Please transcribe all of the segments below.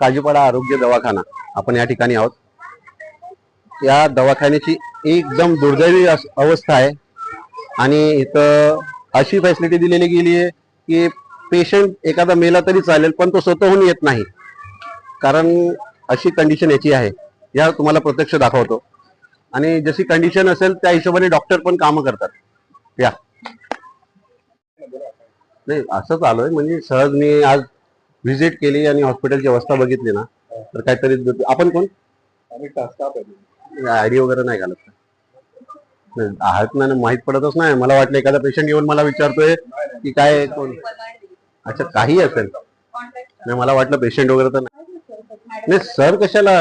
काजूपाडा आरोग्य दवाखाना आपण या ठिकाणी आहोत. या दवाखान्याची एकदम दुर्दैवी अवस्था आहे आणि इथं अशी फॅसिलिटी दिलेली गेली आहे की पेशंट एखादा मेला तरी चालेल पण तो स्वतःहून येत नाही, कारण अशी कंडिशन याची आहे. या तुम्हाला प्रत्यक्ष दाखवतो आणि जशी कंडिशन असेल त्या हिशोबाने डॉक्टर पण कामं करतात. या नाही असंच आलोय, म्हणजे सहज मी आज व्हिजिट केली आणि हॉस्पिटलची अवस्था बघितली ना तर काहीतरी. आपण कोण आयडी वगैरे नाही घालत आहात ना, माहित पडतच नाही. मला वाटलं एखादा पेशंट येऊन मला विचारतोय की काय कोण. अच्छा काही असेल नाही, मला वाटलं पेशंट वगैरे तर नाही. सर कशाला,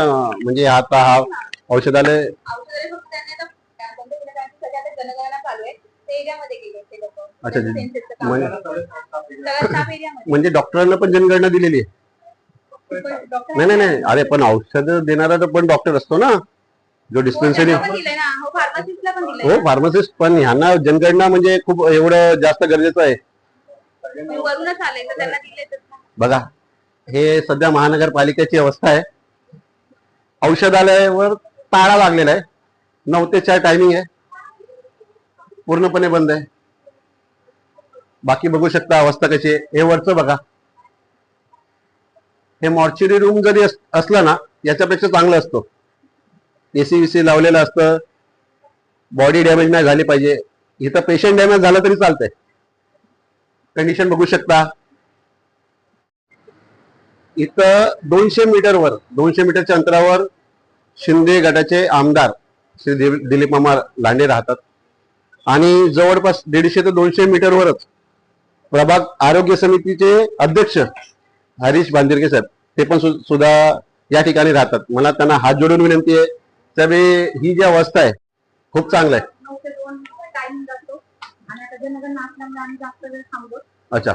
म्हणजे आता हा औषधालय अच्छा म्हणजे डॉक्टरांना पण जनगणना दिलेली आहे. नाही नाही नाही, अरे पण औषध देणारा तर पण डॉक्टर असतो ना, जो डिस्पेन्सरी. हो फार्मासिस्ट, पण ह्यांना जनगणना म्हणजे खूप एवढं जास्त गरजेचं आहे. बघा हे सध्या महानगरपालिकेची अवस्था आहे. औषधालयावर ताळा लागलेला आहे. 9 ते 4 टायमिंग आहे, पूर्णपणे बंद आहे. बाकी बघू शकता अवस्था कशी आहे. हे वरचं बघा, हे मॉर्चरी रूम जरी असलं ना याच्यापेक्षा चांगलं असतं. एसी विसी लावलेलं असतं, बॉडी डॅमेज नाही झाली पाहिजे. इथं पेशंट डॅमेज झालं तरी चालतंय. कंडिशन बघू शकता. इथं 200 मीटरच्या अंतरावर शिंदे गटाचे आमदार श्री दिलीप मामा लांडे राहतात आणि जवळपास 150 ते 200 मीटरवरच प्रभाग आरोग्य समितीचे अध्यक्ष हरीश बांदिरके साहेब ते पण सुद्धा या ठिकाणी राहतात. मला त्यांना हात जोडून विनंती आहे, त्यावेळी ही जी अवस्था आहे खूप चांगलं आहे. अच्छा,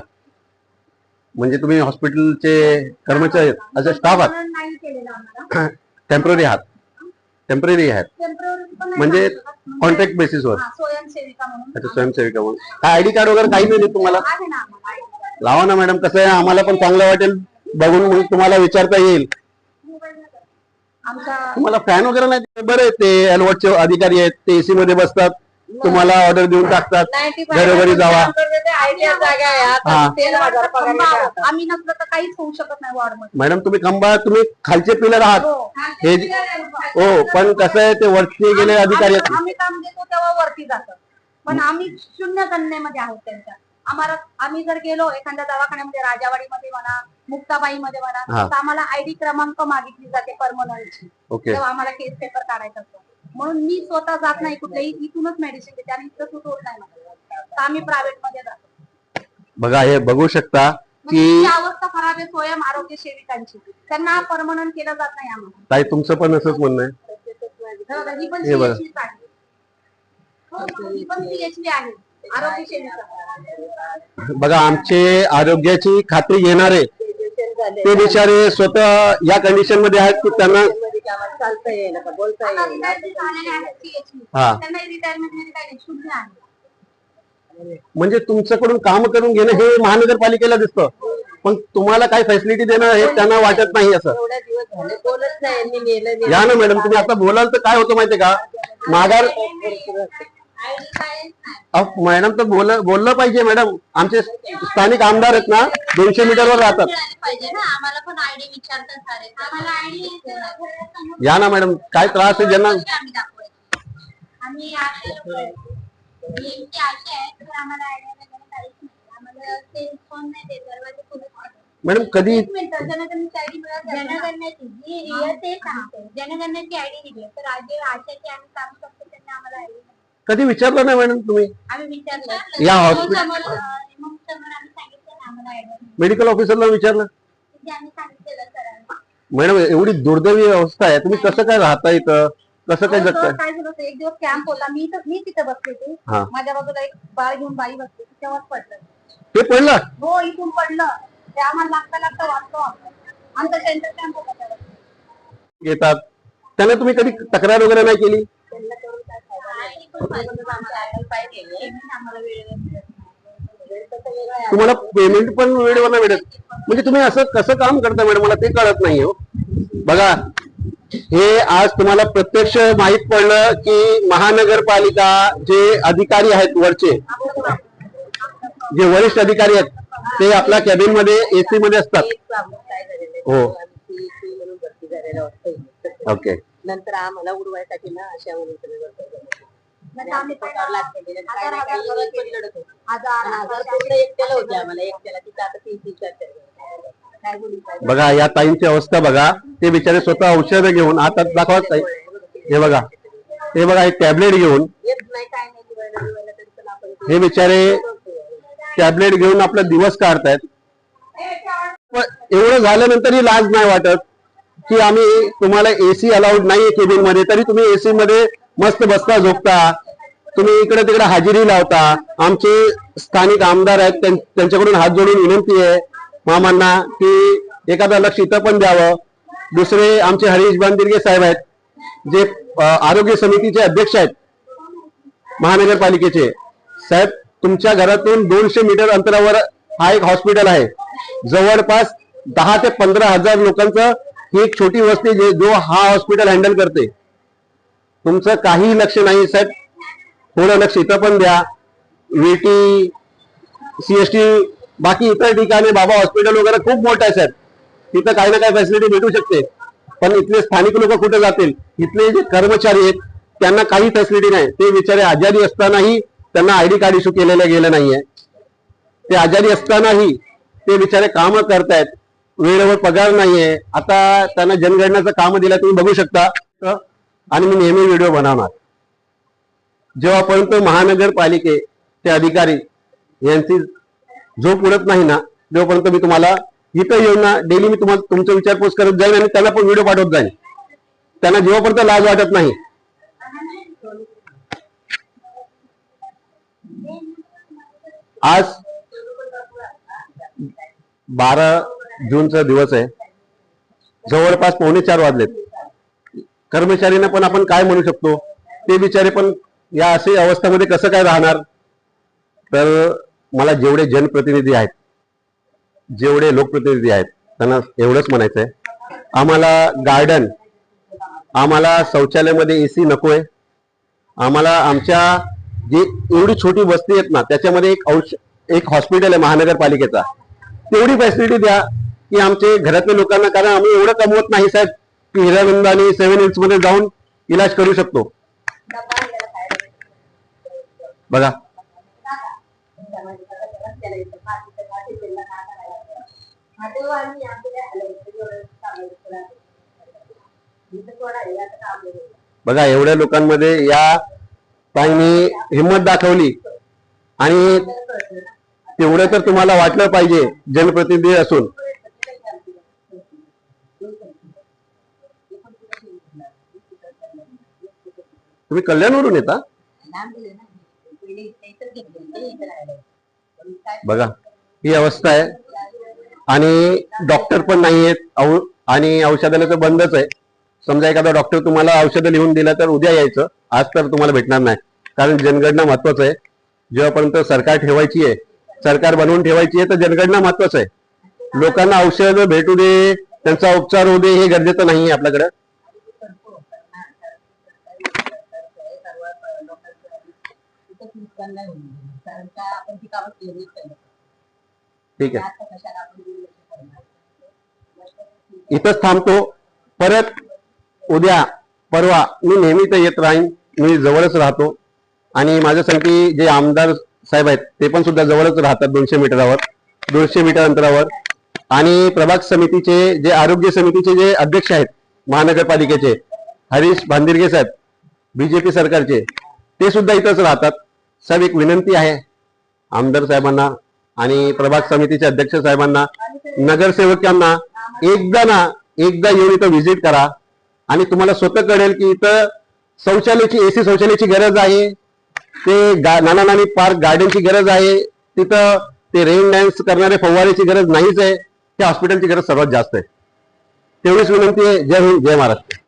म्हणजे तुम्ही हॉस्पिटलचे कर्मचारी अच्छा स्टाफ आहात, टेम्पररी आहात. म्हणजे कॉन्ट्रॅक्ट बेसिसवर. अच्छा स्वयंसेविका म्हणून. काय आयडी कार्ड वगैरे काही नाही तुम्हाला? लावा ना मॅडम, कसं आहे आम्हाला पण चांगलं वाटेल बघून, मग तुम्हाला विचारता येईल. तुम्हाला फॅन वगैरे नाही बरं आहे, ते एलवटचे अधिकारी आहेत, ते एसी मध्ये बसतात, तुम्हाला ऑर्डर देऊन टाकतात घरोघरी जावा. आम्ही नसलं तर काहीच होऊ शकत नाही वॉर्डमध्ये. मॅडम तुम्ही खंबा, तुम्ही खालचे पिलर आहात. हे हो, पण कसं आहे ते वरती गेले अधिकारी. आम्ही काम देतो तेव्हा वरती जातात, पण आम्ही शून्य गणनेमध्ये आहोत त्यांच्या. आम्ही जर गेलो एखाद्या दवाखान्यामध्ये, राजावाडीमध्ये म्हणा, मुक्ताबाईमध्ये म्हणा, तर आम्हाला आयडी क्रमांक मागितली जाते परमनंटची. तेव्हा आम्हाला केस पेपर काढायचा असतो. म्हणून मी स्वतः जात नाही कुठेही, इथूनच मेडिसिन घेते आणि इथं सुट होत नाही मला, तर आम्ही प्रायव्हेट मध्ये जातो. बघा हे बघू शकता की अवस्था खराब आहे स्वयं आरोग्य सेविकांची, त्यांना परमनंट केलं जात नाही आम्हाला. ताई तुमचं पण असंच म्हणणं आहे? हे बघा आमचे आरोग्याची खात्री घेणारे ते बिचारे स्वतः या कंडिशन मध्ये आहेत की त्यांना चालता येईल, बोलता येईल. म्हणजे तुमच्याकडून काम करून घेणं हे महानगरपालिकेला दिसतं, पण तुम्हाला काय फॅसिलिटी देणं हे त्यांना वाटत नाही. असं या ना मॅडम, तुम्ही आता बोलाल तर काय होतं माहितीये का, माघार. मॅडम तर बोललं पाहिजे. मॅडम आमचे स्थानिक आमदार आहेत ना, 200 मीटरवर राहतात. या ना मॅडम, काय त्रास आहे ज्यांना. मॅडम कधी जनगणनेची आयडी दिली तर राज्य आशाची आम्ही काम करतो त्यांनी आम्हाला आयडी कधी विचारलं नाही मॅडम तुम्ही? आम्ही विचारलं या हॉस्पिटल मेडिकल ऑफिसरला विचारलं? मॅडम एवढी दुर्दैवी अवस्था आहे, तुम्ही कसं काय राहता इथं, कसं काय जगताय? काय झालं होतं, एक दिवस कॅम्प होता, मी तिथे बसले होते, माझ्या बाजूला एक बाळ घेऊन बाई बसली, तेव्हाच पडलं. ते पडलं? हो, इथून पडलं. ते आम्हाला लागता वाचतो. आमचा सेंटर कॅम्प होता. येतात त्यांना तुम्ही कधी तक्रार वगैरे नाही केली? तुम्हाला पेमेंट पण वेळेवर नाही मिळत? म्हणजे तुम्ही असं कसं काम करता मॅडम, मला ते कळत नाही हो. बघा, हे आज तुम्हाला प्रत्यक्ष माहित पडलं की महानगरपालिका जे अधिकारी आहेत वरचे, जे वरिष्ठ अधिकारी आहेत, ते आपल्या कॅबिन मध्ये एसी मध्ये असतात. हो, ओके. नंतर आम्हाला उडवायसाठी ना अशा म्हणून एकट्याला होते आम्हाला, एकट्याला तिथं आता 3-4 बघा या ताईंची अवस्था बघा. ते बिचारे स्वतः औषधं घेऊन आता दाखवत ताई, हे बघा, हे बघा, एक टॅबलेट घेऊन येत नाही काय नाही तरी पण आपण हे बिचारे टॅबलेट घेऊन आपला दिवस काढतायत. एवढं झाल्यानंतर ही लाज नाही वाटत की आम्ही तुम्हाला एसी अलाउड नाहीये केबिन मध्ये, तरी तुम्ही एसी मध्ये मस्त बसता झोपता, तुम्ही इकडे तिकडे हजेरी लावता. आमचे स्थानिक आमदार आहेत, त्यांच्याकडून हात जोडून विनंती आहे मामांना की एखादा लक्ष इथं पण द्यावं. दुसरे आमचे हरीश बांदिर्गे साहेब आहेत, जे आरोग्य समितीचे अध्यक्ष आहेत महानगरपालिकेचे. साहेब, तुमच्या घरातून 200 मीटर अंतरावर हा एक हॉस्पिटल आहे. जवळपास 10 ते 15,000 लोकांचं ही एक छोटी वस्ती जो हा हॉस्पिटल हँडल करते. तुमचं काही लक्ष नाही साहेब, थोडं लक्ष इथं पण द्या. VT, CST, बाकी इतर ठिकाणी बाबा हॉस्पिटल वगैरे खूप मोठं आहे साहेब, तिथं काही ना काही फॅसिलिटी भेटू शकते. पण इथले स्थानिक लोक कुठे जातील? इथले जे कर्मचारी आहेत त्यांना काही फॅसिलिटी नाही. ते बिचारे आजारी असतानाही त्यांना ID कार्ड इश्यू केलेलं गेलं नाहीये. ते आजारी असतानाही ते बिचारे काम करतायत, वेळेवर पगार नाहीये. आता त्यांना जनगणनाचं काम दिलं, तुम्ही बघू शकता. आणि मी नेहमी व्हिडिओ बनवणार. जेव्हापर्यंत महानगरपालिकेचे अधिकारी यांची झोप उडत नाही ना, तेव्हापर्यंत मी तुम्हाला इथं येऊन ना डेली मी तुम्हाला तुमचं विचारपूस करत जाईन आणि त्यांना पण व्हिडिओ पाठवत जाईन. त्यांना जेव्हापर्यंत लाज वाटत नाही. आज 12 जूनचा दिवस आहे, जवळपास 3:45 वाजलेत. कर्मचाऱ्यांना पण आपण काय म्हणू शकतो, ते बिचारे पण या अशी अवस्थेमध्ये कसं काय राहणार? तर मला जेवढे जनप्रतिनिधी आहेत, जेवढे लोकप्रतिनिधी आहेत, त्यांना एवढंच म्हणायचंय, आम्हाला गार्डन, आम्हाला शौचालयामध्ये AC नकोय. आम्हाला आमच्या जी एवढी छोटी वस्ती आहेत ना, त्याच्यामध्ये एक हॉस्पिटल आहे महानगरपालिकेचा, तेवढी फॅसिलिटी द्या की आमचे घरातल्या लोकांना, कारण आम्ही एवढं कमवत नाही साहेब की हिरानंद आणि 7 Hills मध्ये जाऊन इलाज करू शकतो. बघा, बघा एवढ्या लोकांमध्ये या ताईंनी हिंमत दाखवली. आणि तेवढं तर तुम्हाला वाटलं पाहिजे जनप्रतिनिधी असून. तुम्ही कल्याणवरून येता? बघा ही अवस्था आहे. आणि डॉक्टर पण नाहीयेत आणि औषधालय तर बंदच आहे. समजा एखादा डॉक्टर तुम्हाला औषधं लिहून दिलं तर उद्या यायचं, आज तर तुम्हाला भेटणार नाही. कारण जनगणना महत्वाचं आहे. जेव्हापर्यंत सरकार ठेवायची आहे, सरकार बनवून ठेवायची आहे, तर जनगणना महत्वाचं आहे. लोकांना औषध भेटू दे, त्यांचा उपचार होऊ दे, हे गरजेचं नाहीये आपल्याकडे. ठीक आहे, इथंच थांबतो. परत उद्या परवा मी नेहमी तर येत राहीन. मी जवळच राहतो आणि माझ्या संगती जे आमदार साहेब आहेत ते पण सुद्धा जवळच राहतात, 200 मीटर अंतरावर. आणि प्रभाग समितीचे जे आरोग्य समितीचे जे अध्यक्ष आहेत महानगरपालिकेचे, हरीश बांदिर्गे साहेब, BJP सरकारचे, ते सुद्धा इथंच राहतात. साहेब एक विनंती आहे आमदार साहेबांना आणि प्रभाग समितीचे अध्यक्ष साहेबांना, नगरसेवकांना, एकदा येऊन इथं व्हिजिट करा आणि तुम्हाला स्वतः कळेल की इथं शौचालयाची, AC शौचालयाची गरज आहे. ते नाना नानी पार्क गार्डनची गरज आहे. तिथं ते रेन डान्स करणारे फव्वाऱ्याची गरज नाहीच आहे. त्या हॉस्पिटलची गरज सर्वात जास्त आहे. तेवढीच विनंती आहे. जय हिंद, जय महाराष्ट्र.